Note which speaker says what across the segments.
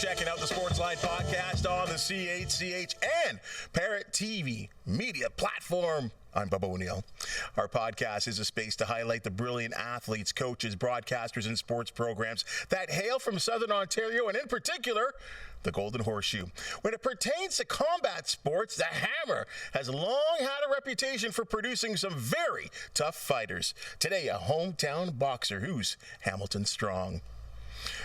Speaker 1: checking out the Sportsline Podcast on the CHCH and Parrot TV media platform. I'm Bubba O'Neill. Our podcast is a space to highlight the brilliant athletes, coaches, broadcasters, and sports programs that hail from Southern Ontario, and in particular, the Golden Horseshoe. When it pertains to combat sports, the Hammer has long had a reputation for producing some very tough fighters. Today, a hometown boxer who's Hamilton strong.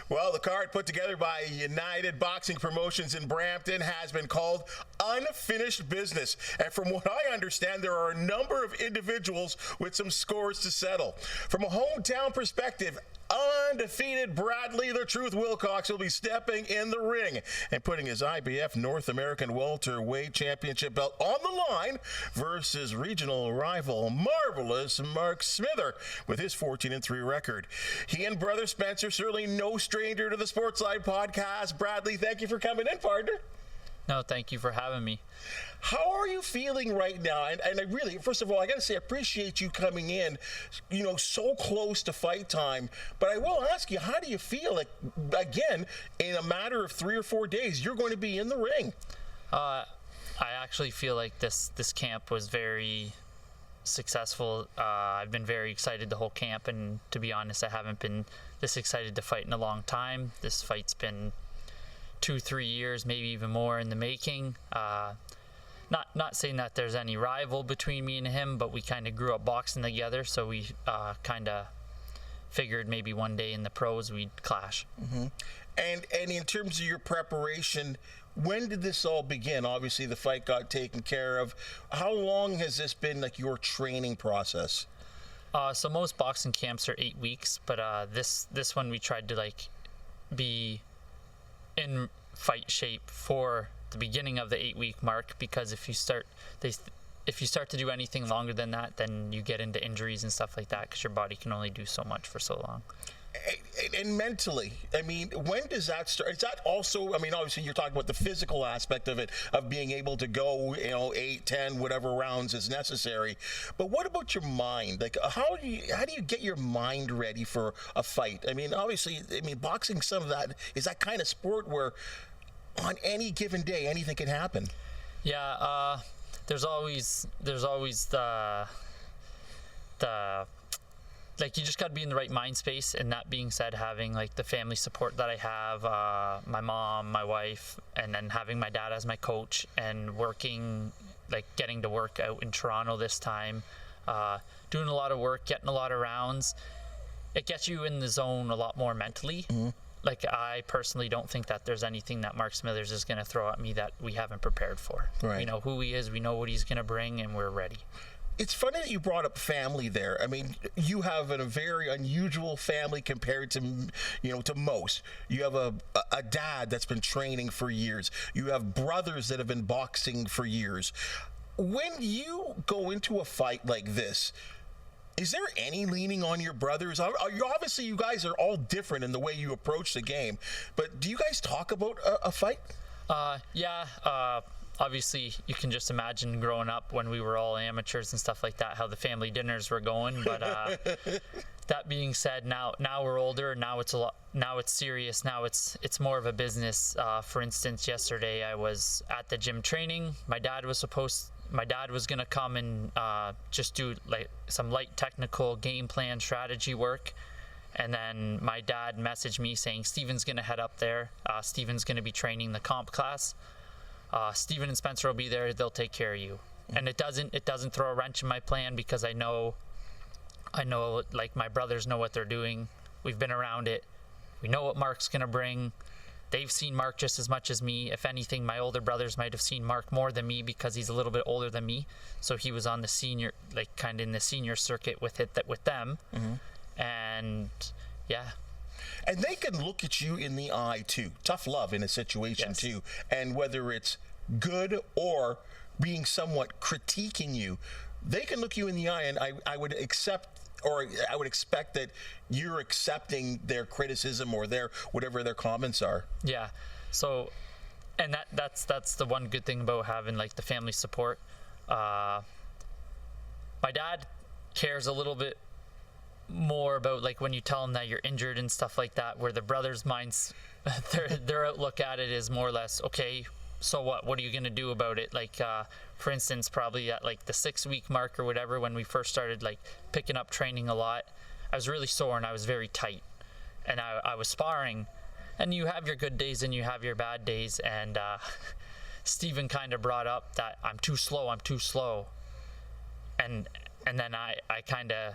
Speaker 1: Well, the card put together by United Boxing Promotions in Brampton has been called unfinished business. And from what I understand, there are a number of individuals with some scores to settle. From a hometown perspective, undefeated Bradley "The Truth" Wilcox will be stepping in the ring and putting his IBF North American welterweight championship belt on the line versus regional rival Marvelous Mark Smither with his 14-3 record. He and brother Spencer, certainly no stranger to the Sportsline Podcast. Bradley, thank you for coming in, partner.
Speaker 2: No, thank you for having me.
Speaker 1: How are you feeling right now? And I really, first of all, I got to say, I appreciate you coming in, so close to fight time. But I will ask you, how do you feel? Like, again, in a matter of 3 or 4 days, you're going to be in the ring.
Speaker 2: I actually feel like this camp was very successful. I've been very excited the whole camp, and to be honest, I haven't been this excited to fight in a long time. This fight's been 2-3 years, maybe even more in the making. Not saying that there's any rival between me and him, but we kind of grew up boxing together, so we kind of figured maybe one day in the pros we'd clash.
Speaker 1: Mm-hmm. And in terms of your preparation, when did this all begin? Obviously, the fight got taken care of. How long has this been like your training process?
Speaker 2: So most boxing camps are 8 weeks, but this one we tried to be in fight shape for the beginning of the 8-week mark, because if you start to do anything longer than that, then you get into injuries and stuff like that, because your body can only do so much for so long.
Speaker 1: And mentally, I mean, when does that start? Is that also, I mean, obviously you're talking about the physical aspect of it, of being able to go, 8, 10, whatever rounds is necessary. But what about your mind? Like, how do you get your mind ready for a fight? I mean, obviously, boxing, some of that is that kind of sport where on any given day, anything can happen.
Speaker 2: Yeah, there's always the you just got to be in the right mind space. And that being said, having the family support that I have, my mom, my wife, and then having my dad as my coach, and working, getting to work out in Toronto this time, doing a lot of work, getting a lot of rounds, it gets you in the zone a lot more mentally. Mm-hmm. I personally don't think that there's anything that Mark Smithers is going to throw at me that we haven't prepared for.
Speaker 1: Right.
Speaker 2: We know who he is, we know what he's going to bring, and we're ready.
Speaker 1: It's funny that you brought up family there. I mean, you have a very unusual family compared to, to most. You have a dad that's been training for years. You have brothers that have been boxing for years. When you go into a fight like this, is there any leaning on your brothers? Obviously, you guys are all different in the way you approach the game, but do you guys talk about a fight?
Speaker 2: Yeah. Obviously, you can just imagine growing up when we were all amateurs and stuff like that, how the family dinners were going. But that being said, now we're older. Now it's serious. Now it's more of a business. For instance, yesterday I was at the gym training. My dad was going to come and just do some light technical game plan strategy work. And then my dad messaged me saying Steven's going to head up there. Steven's going to be training the comp class. Steven and Spencer will be there. They'll take care of you. And it doesn't throw a wrench in my plan, because I know my brothers know what they're doing. We've been around it. We know what Mark's going to bring. They've seen Mark just as much as me. If anything, my older brothers might have seen Mark more than me, because he's a little bit older than me. So he was on the senior, kind of in the senior circuit with them. Mm-hmm. And yeah.
Speaker 1: And they can look at you in the eye too. Tough love in a situation. Yes. Too. And whether it's good or being somewhat critiquing you, they can look you in the eye, and I would expect that you're accepting their criticism or their whatever their comments are.
Speaker 2: Yeah. So, and that's the one good thing about having the family support. My dad cares a little bit more about like when you tell them that you're injured and stuff like that, where the brothers' minds, their outlook at it is more or less, okay, so what are you going to do about it? Like, for instance, probably at like the 6-week mark or whatever, when we first started like picking up training a lot, I was really sore and I was very tight, and I was sparring, and you have your good days and you have your bad days. And Steven kind of brought up that I'm too slow. And then I kind of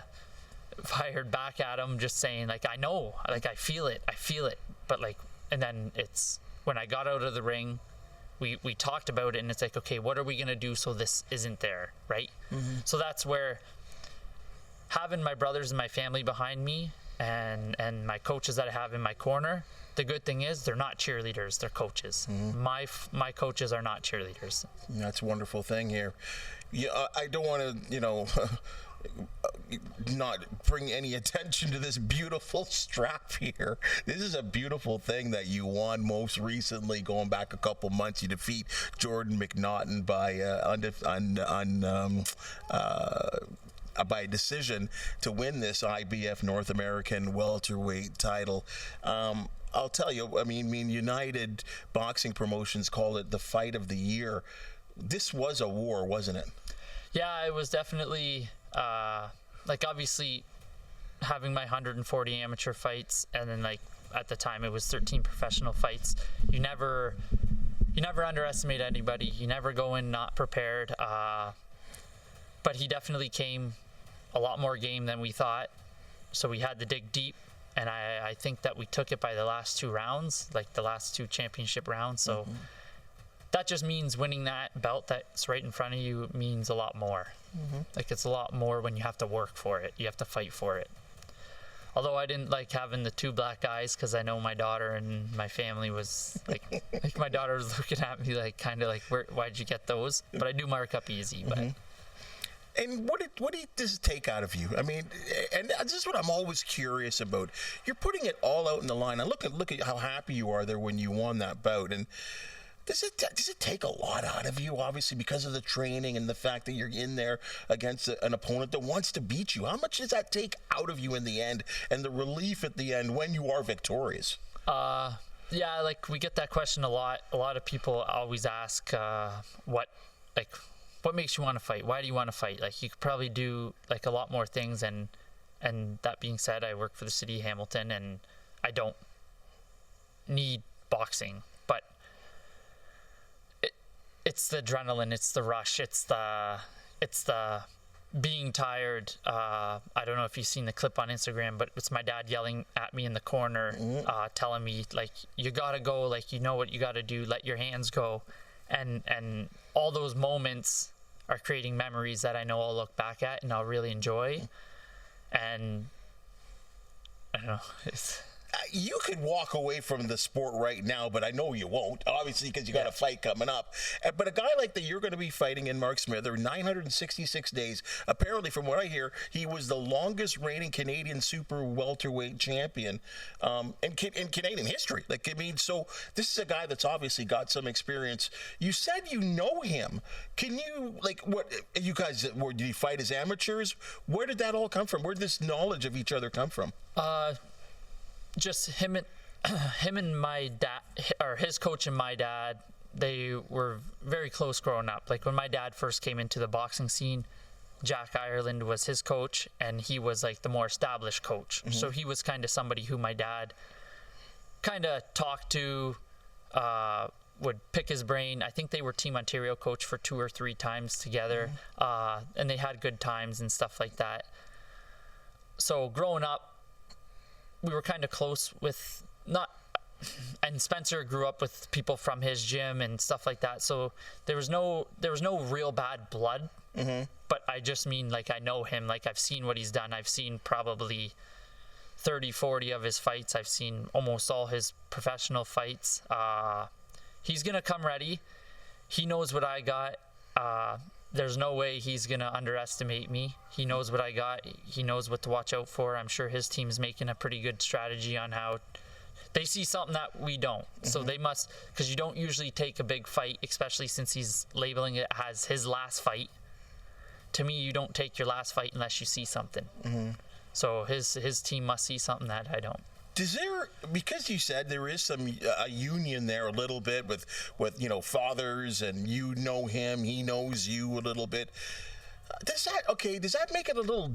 Speaker 2: fired back at him, just saying like, I know, like I feel it. But like, and then it's when I got out of the ring, we talked about it, and it's like, okay, what are we going to do so this isn't there, right? So that's where having my brothers and my family behind me and my coaches that I have in my corner, the good thing is they're not cheerleaders, they're coaches. My coaches are not cheerleaders.
Speaker 1: That's a wonderful thing here. Yeah, I don't want to, not bring any attention to this beautiful strap here. This is a beautiful thing that you won most recently, going back a couple months. You defeat Jordan McNaughton by decision to win this IBF North American welterweight title. I'll tell you, I mean, United Boxing Promotions called it the fight of the year. This was a war, wasn't it?
Speaker 2: Yeah, it was definitely, like obviously having my 140 amateur fights, and then like at the time it was 13 professional fights. You never underestimate anybody. You never go in not prepared. But he definitely came a lot more game than we thought. So we had to dig deep, and I think that we took it by the last 2 rounds, like the last 2 championship rounds. So that just means winning that belt that's right in front of you means a lot more. Like it's a lot more when you have to work for it. You have to fight for it. Although I didn't like having the 2 black eyes, because I know my daughter and my family was like, like my daughter was looking at me like kind of like, why'd you get those? But I do mark up easy. But
Speaker 1: And what does it take out of you? I mean, and this is what I'm always curious about. You're putting it all out in the line. And look at how happy you are there when you won that bout. And does it take a lot out of you, obviously, because of the training and the fact that you're in there against an opponent that wants to beat you? How much does that take out of you in the end, and the relief at the end when you are victorious?
Speaker 2: Yeah, like we get that question a lot. A lot of people always ask, what makes you want to fight? Why do you want to fight? Like you could probably do like a lot more things. And that being said, I work for the city of Hamilton, and I don't need boxing, but it's the adrenaline, it's the rush, it's the being tired. I don't know if you've seen the clip on Instagram, but it's my dad yelling at me in the corner, telling me like, you gotta go, like, you know what you gotta do, let your hands go. And all those moments are creating memories that I know I'll look back at and I'll really enjoy. And I don't know,
Speaker 1: you could walk away from the sport right now, but I know you won't, obviously, because you got a fight coming up. But a guy like that you're going to be fighting in, Mark Smith, or 966 days. Apparently, from what I hear, he was the longest reigning Canadian super welterweight champion in Canadian history. Like, I mean, so this is a guy that's obviously got some experience. You said you know him. Can you, like, what you guys, did you fight as amateurs? Where did that all come from? Where did this knowledge of each other come from?
Speaker 2: Just him and my dad, or his coach and my dad, they were very close growing up. Like when my dad first came into the boxing scene, Jack Ireland was his coach, and he was like the more established coach. So he was kind of somebody who my dad kind of talked to, would pick his brain. I think they were Team Ontario coach for 2 or 3 times together, and they had good times and stuff like that. So growing up, we were kind of close with and Spencer grew up with people from his gym and stuff like that. So there was no real bad blood, but I just mean, like, I know him, like I've seen what he's done. I've seen probably 30, 40 of his fights. I've seen almost all his professional fights. He's going to come ready. He knows what I got. There's no way he's going to underestimate me. He knows what I got. He knows what to watch out for. I'm sure his team's making a pretty good strategy on how they see something that we don't. So they must, because you don't usually take a big fight, especially since he's labeling it as his last fight. To me, you don't take your last fight unless you see something. So his team must see something that I don't.
Speaker 1: Does there, because you said there is some a union there a little bit with fathers, and you know him, he knows you a little bit. Does that make it a little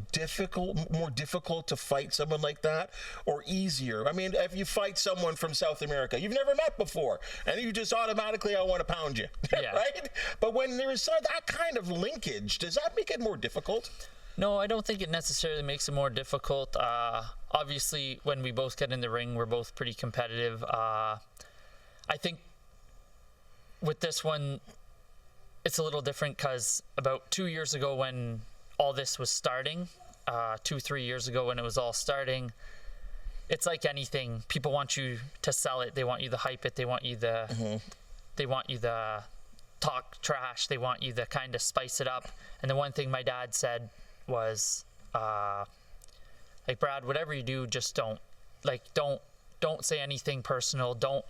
Speaker 1: more difficult to fight someone like that, or easier? I mean, if you fight someone from South America you've never met before, and you just automatically, I want to pound you,
Speaker 2: Yeah.
Speaker 1: right? But when there's that kind of linkage, does that make it more difficult?
Speaker 2: No, I don't think it necessarily makes it more difficult. Obviously, when we both get in the ring, we're both pretty competitive. I think with this one, it's a little different because about 2 years ago when all this was starting, 3 years ago when it was all starting, it's like anything. People want you to sell it. They want you to hype it. They want you to talk trash. They want you to kind of spice it up. And the one thing my dad said was, like, Brad, whatever you do, just don't say anything personal. Don't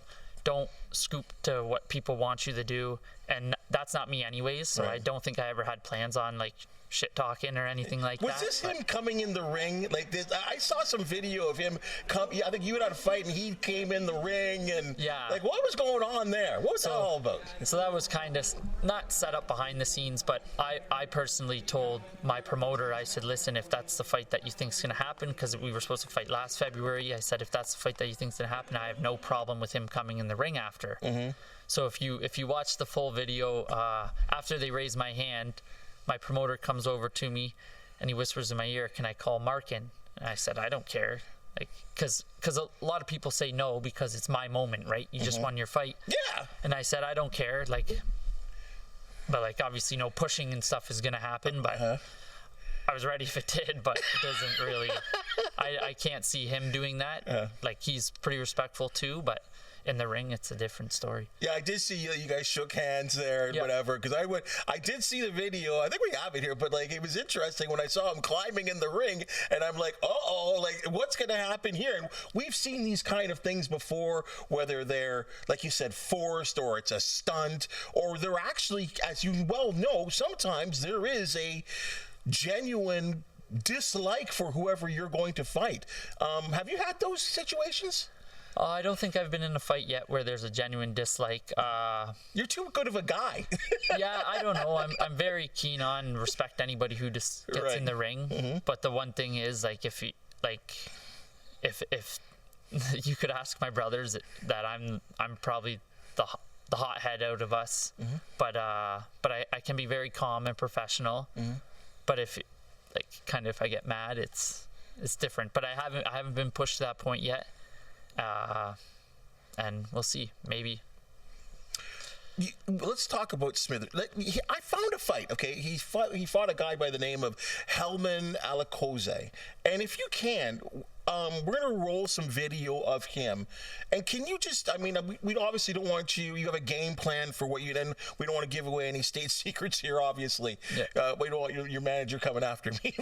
Speaker 2: scoop to what people want you to do. And that's not me anyways, so
Speaker 1: Right.
Speaker 2: I don't think I ever had plans on like shit talking or anything like that.
Speaker 1: Was this him coming in the ring like this? I saw some video of him come. I think you had a fight, and he came in the ring, and
Speaker 2: Yeah.
Speaker 1: like, what was going on there? What was that all about?
Speaker 2: So that was kind of not set up behind the scenes, but I personally told my promoter, I said, listen, if that's the fight that you think's going to happen, because we were supposed to fight last February, I said, if that's the fight that you think's going to happen, I have no problem with him coming in the ring after. Mm-hmm. So if you watch the full video, after they raise my hand, my promoter comes over to me and he whispers in my ear, can I call Mark in? And I said, I don't care. Like, cause a lot of people say no because it's my moment, right? You just won your fight.
Speaker 1: Yeah.
Speaker 2: And I said, I don't care. But obviously no pushing and stuff is going to happen, but I was ready if it did, but it doesn't really, I can't see him doing that. Like, he's pretty respectful too, but in the ring, it's a different story.
Speaker 1: Yeah, I did see you guys shook hands there and whatever, because I did see the video. I think we have it here, but like, it was interesting when I saw him climbing in the ring, and I'm like, like, what's going to happen here? And we've seen these kind of things before, whether they're, like you said, forced, or it's a stunt, or they're actually, as you well know, sometimes there is a genuine dislike for whoever you're going to fight. Have you had those situations?
Speaker 2: I don't think I've been in a fight yet where there's a genuine dislike.
Speaker 1: You're too good of a guy.
Speaker 2: Yeah, I don't know. I'm very keen on respect anybody who just gets in the ring. But the one thing is, like, if you could ask my brothers that I'm probably the hothead out of us. But I can be very calm and professional. But if I get mad, it's different. But I haven't been pushed to that point yet. And we'll see, maybe.
Speaker 1: Let's talk about Smith. I found a fight. Okay, he fought a guy by the name of Helman Alakoze, and if you can, we're gonna roll some video of him. And can you just? I mean, we obviously don't want you. You have a game plan for what you. Then we don't want to give away any state secrets here. Obviously, we don't want your manager coming after me.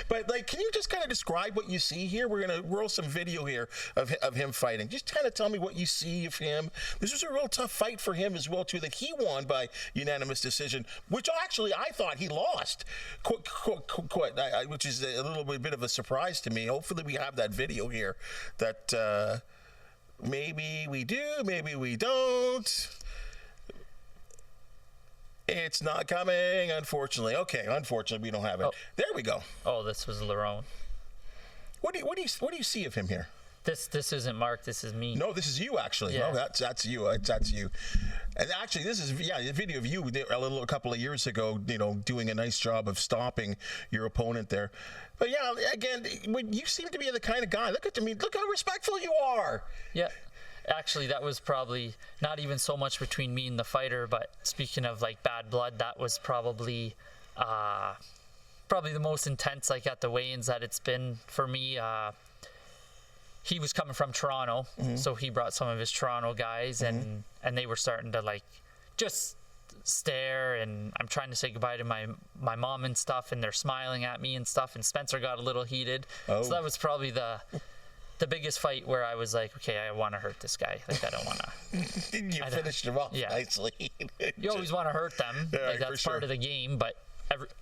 Speaker 1: But like, can you just kind of describe what you see here? We're gonna roll some video here of him fighting. Just kind of tell me what you see of him. This was a real tough fight for him as well too. That he won by unanimous decision, which actually I thought he lost, which is a little bit of a surprise to me. Hopefully we have that video here. That maybe we do, maybe we don't. It's not coming, unfortunately. Okay, unfortunately we don't have it. There we go.
Speaker 2: Oh, this was Lerone.
Speaker 1: What do you see of him here?
Speaker 2: This isn't Mark. This is me.
Speaker 1: No, this is you actually.
Speaker 2: Yeah.
Speaker 1: No, that's you. That's you. And actually, this is a video of you a couple of years ago. Doing a nice job of stopping your opponent there. But yeah, again, you seem to be the kind of guy. Look at me. Look how respectful you are.
Speaker 2: Yeah. Actually, that was probably not even so much between me and the fighter, but speaking of like bad blood, that was probably the most intense, like, at the weigh-ins that it's been for me. He was coming from Toronto, so he brought some of his Toronto guys, and they were starting to like just stare, and I'm trying to say goodbye to my mom and stuff, and they're smiling at me and stuff, and Spencer got a little heated. So that was probably the biggest fight where I was like, okay, I want to hurt this guy. Like, I don't want to.
Speaker 1: You finished him off nicely.
Speaker 2: You always want to hurt them.
Speaker 1: Yeah,
Speaker 2: like, that's part of the game, but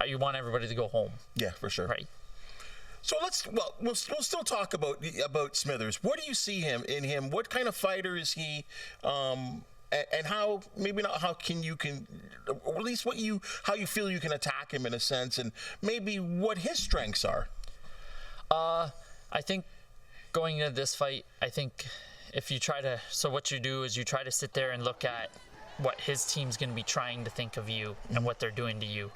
Speaker 2: you want everybody to go home.
Speaker 1: Yeah, for sure.
Speaker 2: Right.
Speaker 1: So we'll still talk about Smithers. What do you see in him? What kind of fighter is he? And how, maybe not how or at least how you feel you can attack him in a sense, and maybe what his strengths are.
Speaker 2: I think going into this fight, I think if you what you do is you try to sit there and look at what his team's going to be trying to think of you and what they're doing to you.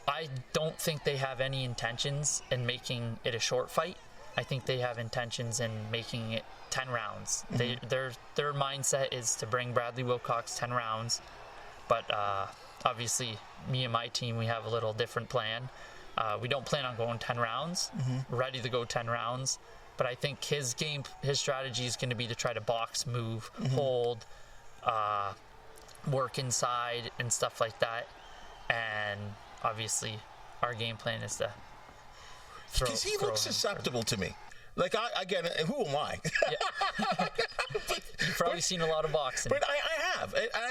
Speaker 2: I don't think they have any intentions in making it a short fight. I think they have intentions in making it 10 rounds. Their mindset is to bring Bradley Wilcox 10 rounds. But obviously, me and my team, we have a little different plan. We don't plan on going 10 rounds. We're ready to go 10 rounds. But I think his strategy is going to be to try to box, move, hold, work inside and stuff like that. And obviously, our game plan is to
Speaker 1: because he looks susceptible to me. Like, again, who am I?
Speaker 2: Yeah. You've probably seen a lot of boxing.
Speaker 1: But I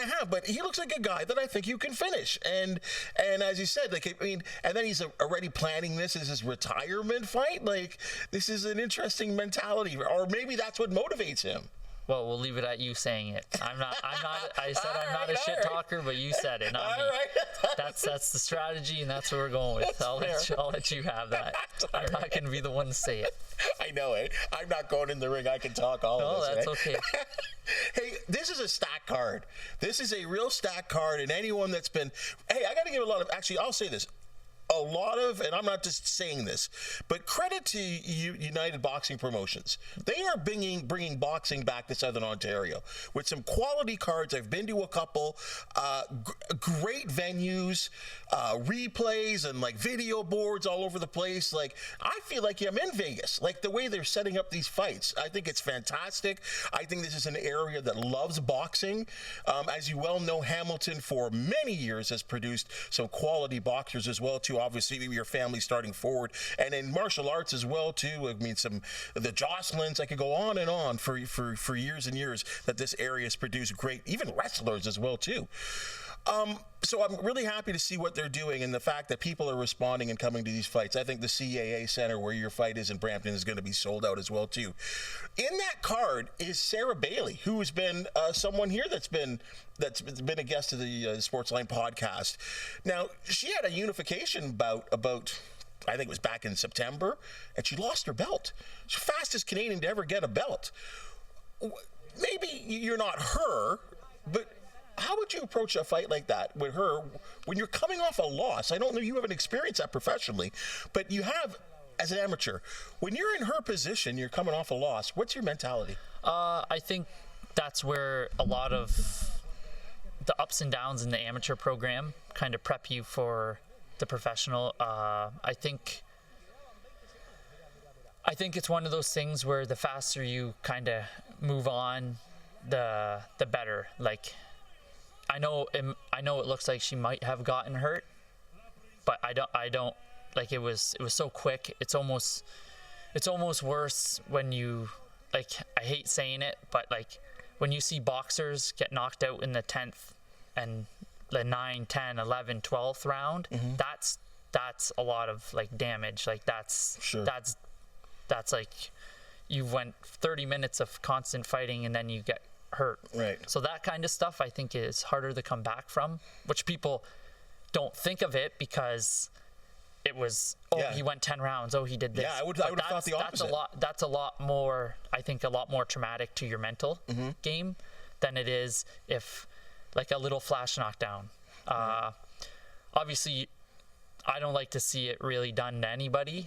Speaker 1: have. But he looks like a guy that I think you can finish. And as you said, like, I mean, and then he's already planning this as his retirement fight. Like, this is an interesting mentality, or maybe that's what motivates him.
Speaker 2: Well, we'll leave it at you saying it. I said I'm not a shit talker, but you said it, not me. Right. That's the strategy, and that's what we're going with. I'll let you have that. I'm not going to be the one to say it.
Speaker 1: I know it. I'm not going in the ring. I can talk all of this.
Speaker 2: No, that's okay.
Speaker 1: Hey, this is a stack card. This is a real stack card, and anyone that's been... Hey, I got to give a lot of... Actually, I'll say this. A lot of, and I'm not just saying this, but credit to United Boxing Promotions. They are bringing boxing back to Southern Ontario with some quality cards. I've been to a couple, great venues, replays, and like video boards all over the place. Like, I feel like I'm in Vegas. Like, the way they're setting up these fights, I think it's fantastic. I think this is an area that loves boxing. As you well know, Hamilton for many years has produced some quality boxers as well too. Obviously, your family starting forward, and in martial arts as well too. I mean, the Jocelyn's. I could go on and on for years and years that this area has produced great, even wrestlers as well too. So I'm really happy to see what they're doing and the fact that people are responding and coming to these fights. I think the CAA Center where your fight is in Brampton is going to be sold out as well too. In that card is Sarah Bailey, who has been someone here that's been a guest of the Sportsline podcast. Now, she had a unification bout about, I think it was back in September, and she lost her belt. She's the fastest Canadian to ever get a belt. Maybe you're not her, but how would you approach a fight like that with her when you're coming off a loss? I don't know, you haven't experienced that professionally, but you have as an amateur. When you're in her position, you're coming off a loss, what's your mentality?
Speaker 2: I think that's where a lot of the ups and downs in the amateur program kind of prep you for the professional. I think it's one of those things where the faster you kind of move on, the better. Like, I know it looks like she might have gotten hurt, but I don't like, it was so quick. It's almost worse when you, like, I hate saying it, but like when you see boxers get knocked out in the 10th and the 9, 10, 11, 12th round, that's a lot of like damage. Like, that's like you went 30 minutes of constant fighting and then you get hurt.
Speaker 1: Right.
Speaker 2: So that kind of stuff I think is harder to come back from, which people don't think of it because it was, he went 10 rounds. Oh, he did this.
Speaker 1: Yeah, I would have thought the opposite.
Speaker 2: That's a lot more, I think, a lot more traumatic to your mental game than it is if like a little flash knockdown. Obviously, I don't like to see it really done to anybody.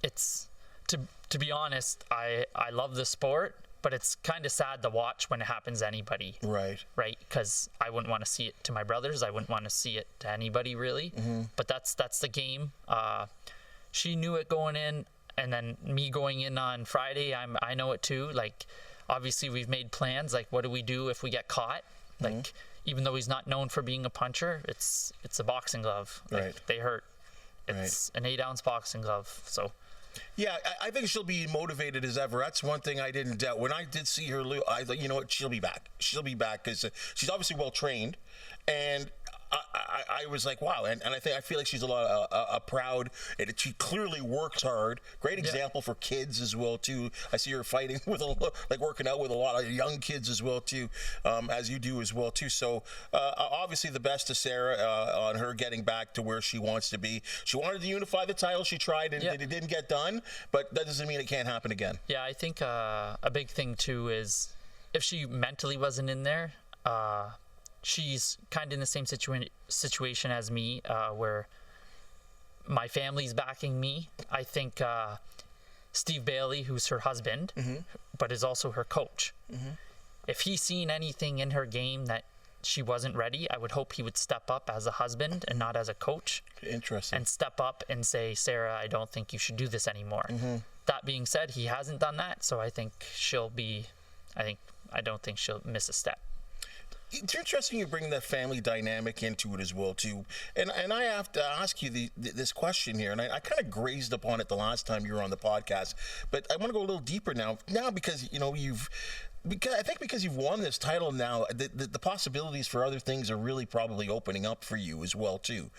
Speaker 2: It's, to be honest, I love the sport, but it's kind of sad to watch when it happens to anybody. Right. Because I wouldn't want to see it to my brothers. I wouldn't want to see it to anybody, really. But that's the game. She knew it going in, and then me going in on Friday, I know it too. Like, obviously, we've made plans. Like, what do we do if we get caught? Like, even though he's not known for being a puncher, it's a boxing glove. Like, they hurt. It's an 8-ounce boxing glove. So.
Speaker 1: Yeah, I think she'll be motivated as ever. That's one thing I didn't doubt. When I did see her, I thought, you know what, she'll be back. She'll be back because she's obviously well trained, and I was like, wow, and I feel like she's a proud, and she clearly works hard. Great example for kids as well too. I see her fighting with working out with a lot of young kids as well too, as you do as well too. So obviously the best to Sarah on her getting back to where she wants to be. She wanted to unify the title. She tried, and it didn't get done, but that doesn't mean it can't happen again.
Speaker 2: Yeah, I think a big thing too is if she mentally wasn't in there. She's kind of in the same situation as me, where my family's backing me. I think Steve Bailey, who's her husband, but is also her coach, if he's seen anything in her game that she wasn't ready, I would hope he would step up as a husband and not as a coach.
Speaker 1: Interesting.
Speaker 2: And step up and say, Sarah, I don't think you should do this anymore. That being said, he hasn't done that, so I think I don't think she'll miss a step.
Speaker 1: It's interesting you bring that family dynamic into it as well too, and I have to ask you this question here, and I kind of grazed upon it the last time you were on the podcast, but I want to go a little deeper now because because you've won this title now, the possibilities for other things are really probably opening up for you as well too.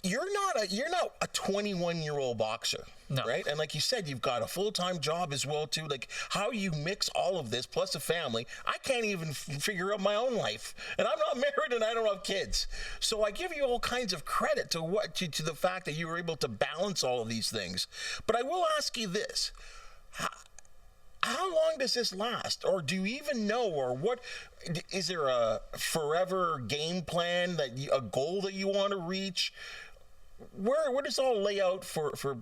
Speaker 1: You're not a 21-year-old boxer,
Speaker 2: no.
Speaker 1: Right? And like you said, you've got a full-time job as well too. Like, how you mix all of this plus a family, I can't even figure out my own life, and I'm not married and I don't have kids. So I give you all kinds of credit to the fact that you were able to balance all of these things. But I will ask you this: how long does this last, or do you even know, or what? Is there a forever game plan, a goal that you want to reach? Where does it all lay out for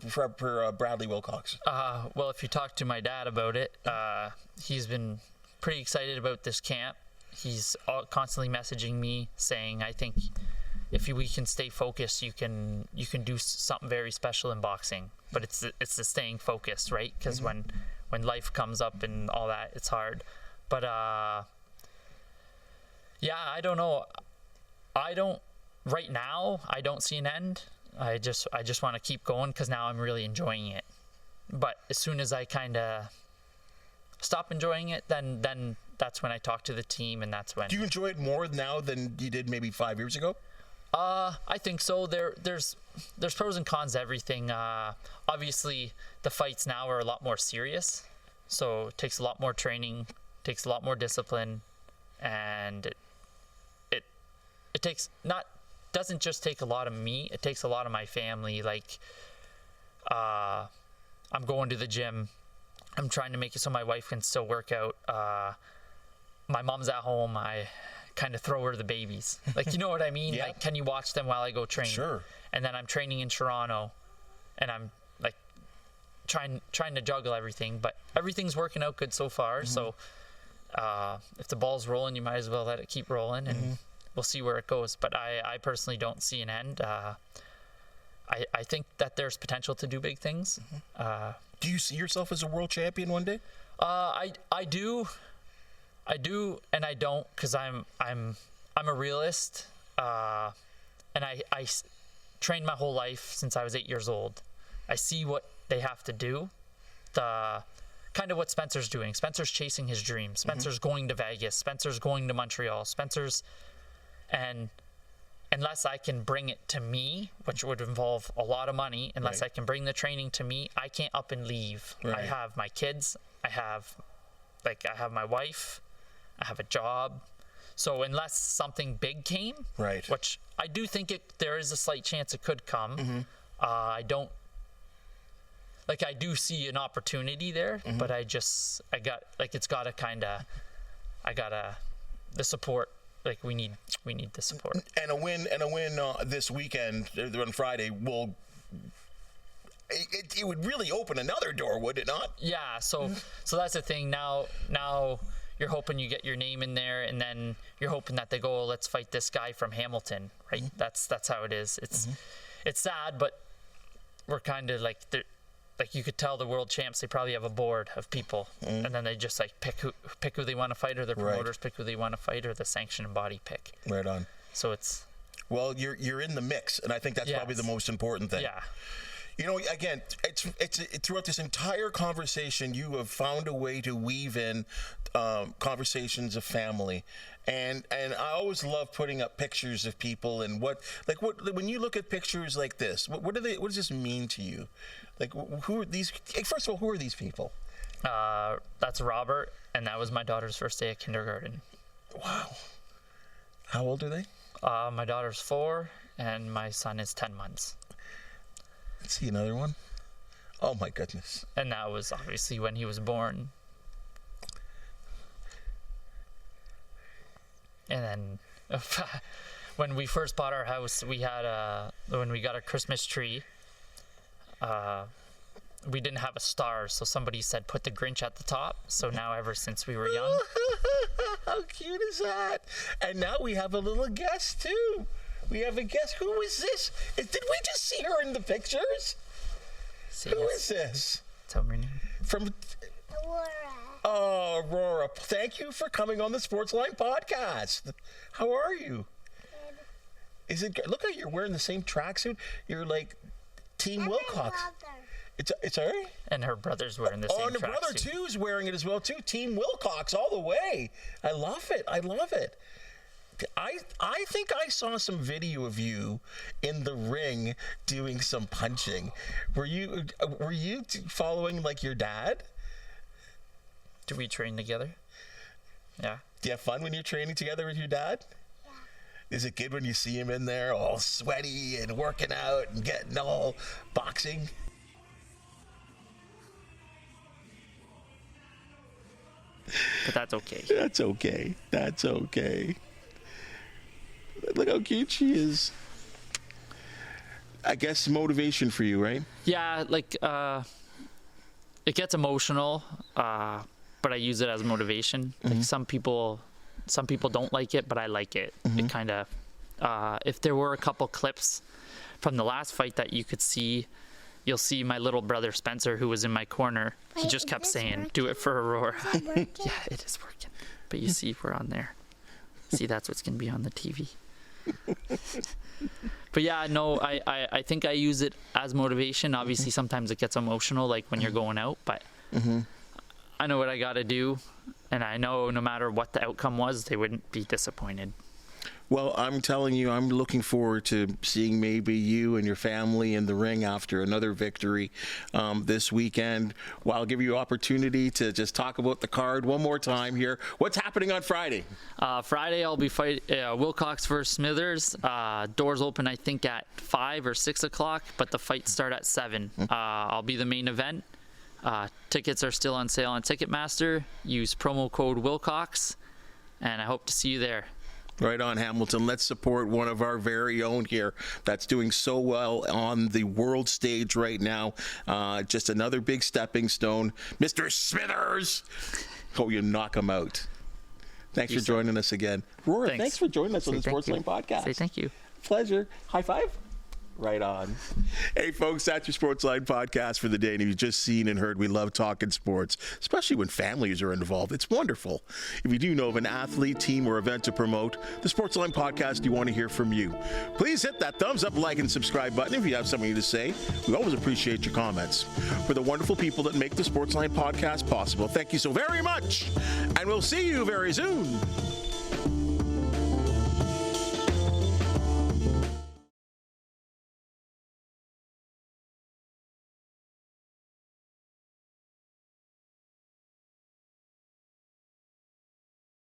Speaker 1: Bradley Wilcox?
Speaker 2: Well, if you talk to my dad about it, he's been pretty excited about this camp. He's constantly messaging me saying, I think if we can stay focused, you can do something very special in boxing. But it's the staying focused, right? Because when life comes up and all that, it's hard. But yeah, I don't know. Right now, I don't see an end. I just want to keep going because now I'm really enjoying it. But as soon as I kind of stop enjoying it, then that's when I talk to the team, and that's when.
Speaker 1: Do you enjoy it more now than you did maybe 5 years ago?
Speaker 2: I think so. There's pros and cons to everything. Obviously, the fights now are a lot more serious, so it takes a lot more training, takes a lot more discipline, and it doesn't just take a lot of me. It takes a lot of my family. Like, I'm going to the gym. I'm trying to make it so my wife can still work out. My mom's at home. I kind of throw her the babies. Like, you know what I mean?
Speaker 1: Yeah.
Speaker 2: Like, can you watch them while I go train?
Speaker 1: Sure.
Speaker 2: And then I'm training in Toronto, and I'm like trying to juggle everything. But everything's working out good so far. So if the ball's rolling, you might as well let it keep rolling, and we'll see where it goes. But I personally don't see an end. I think that there's potential to do big things.
Speaker 1: Do you see yourself as a world champion one day?
Speaker 2: I do, and I don't, because I'm a realist, and I trained my whole life since I was 8 years old. I see what they have to do, the kind of what Spencer's doing. Spencer's chasing his dreams. Spencer's going to Vegas. Spencer's going to Montreal. And unless I can bring it to me, which would involve a lot of money, unless I can bring the training to me, I can't up and leave. I have my kids. I have my wife. I have a job. So unless something big came, which I do think there is a slight chance it could come. I do see an opportunity there, but the support. Like, we need the support.
Speaker 1: And a win this weekend on Friday will. It would really open another door, would it not? Yeah.
Speaker 2: So that's the thing. Now you're hoping you get your name in there, and then you're hoping that they go, let's fight this guy from Hamilton, right? That's how it is. It's sad, but we're kind of like you could tell the world champs, they probably have a board of people, and then they just like pick who they want to fight, or the promoters pick who they want to fight, or the sanctioning body pick.
Speaker 1: Right on.
Speaker 2: So it's.
Speaker 1: Well, you're in the mix, and I think that's probably the most important thing.
Speaker 2: Yeah.
Speaker 1: You know, again, it's throughout this entire conversation, you have found a way to weave in conversations of family, and I always love putting up pictures of people and what when you look at pictures like this, what does this mean to you? Like, who are these? First of all, who are these people?
Speaker 2: That's Robert, and that was my daughter's first day of kindergarten.
Speaker 1: Wow. How old are they?
Speaker 2: My daughter's 4, and my son is 10 months.
Speaker 1: Let's see another one. Oh my goodness.
Speaker 2: And that was obviously when he was born. And then when we first bought our house, we had when we got a Christmas tree, we didn't have a star, so somebody said put the Grinch at the top. So now ever since we were young.
Speaker 1: How cute is that? And now we have a little guest too. We have a guest. Who is this? Did we just see her in the pictures? Who is this?
Speaker 2: Tell me her name.
Speaker 1: From
Speaker 3: Aurora.
Speaker 1: Oh, Aurora. Thank you for coming on the Sportsline Podcast. How are you?
Speaker 3: Good.
Speaker 1: Is it good? Look how you're wearing the same tracksuit. You're like Team
Speaker 3: And
Speaker 1: Wilcox.
Speaker 3: my brother.
Speaker 1: It's all right?
Speaker 2: And her brother's wearing the same
Speaker 1: and her brother
Speaker 2: tracksuit.
Speaker 1: too is wearing it as well too. Team Wilcox all the way. I love it. I love it. I think I saw some video of you in the ring doing some punching. Were you following like your dad?
Speaker 2: Do we train together? Yeah.
Speaker 1: Do you have fun when you're training together with your dad?
Speaker 3: Yeah.
Speaker 1: Is it good when you see him in there all sweaty and working out and getting all boxing?
Speaker 2: But that's okay.
Speaker 1: That's okay. That's okay. Look how cute she is. I guess motivation for you, right?
Speaker 2: Yeah, like it gets emotional, but I use it as motivation. Like some people don't like it, but I like it. It kind of if there were a couple clips from the last fight that you could see, you'll see my little brother Spencer, who was in my corner. He
Speaker 3: Wait,
Speaker 2: just
Speaker 3: is
Speaker 2: kept
Speaker 3: this
Speaker 2: saying,
Speaker 3: working?
Speaker 2: "Do it for Aurora."
Speaker 3: Is it working?
Speaker 2: Yeah, it is working. But you see, we're on there. See, that's what's gonna be on the TV. But yeah, no, I think I use it as motivation. Obviously, sometimes it gets emotional, like when you're going out, but I know what I got to do, and I know no matter what the outcome was, they wouldn't be disappointed.
Speaker 1: Well, I'm telling you, I'm looking forward to seeing maybe you and your family in the ring after another victory this weekend. Well, I'll give you an opportunity to just talk about the card one more time here. What's happening on Friday?
Speaker 2: Friday, I'll be fighting Wilcox versus Smithers. Doors open, I think, at 5 or 6 o'clock, but the fights start at 7. I'll be the main event. Tickets are still on sale on Ticketmaster. Use promo code Wilcox, and I hope to see you there.
Speaker 1: Right on, Hamilton. Let's support one of our very own here that's doing so well on the world stage right now. Just another big stepping stone. Mr. Smithers. Hope you knock him out. Thanks for joining us again. Aurora, thanks for joining us on the Sportsline Podcast.
Speaker 2: Say thank you.
Speaker 1: Pleasure. High five. Right on. Hey, folks, that's your Sportsline Podcast for the day. And you've just seen and heard, we love talking sports, especially when families are involved. It's wonderful. If you do know of an athlete, team, or event to promote, the Sportsline Podcast, you want to hear from you. Please hit that thumbs up, like, and subscribe button if you have something to say. We always appreciate your comments. For the wonderful people that make the Sportsline Podcast possible, thank you so very much. And we'll see you very soon.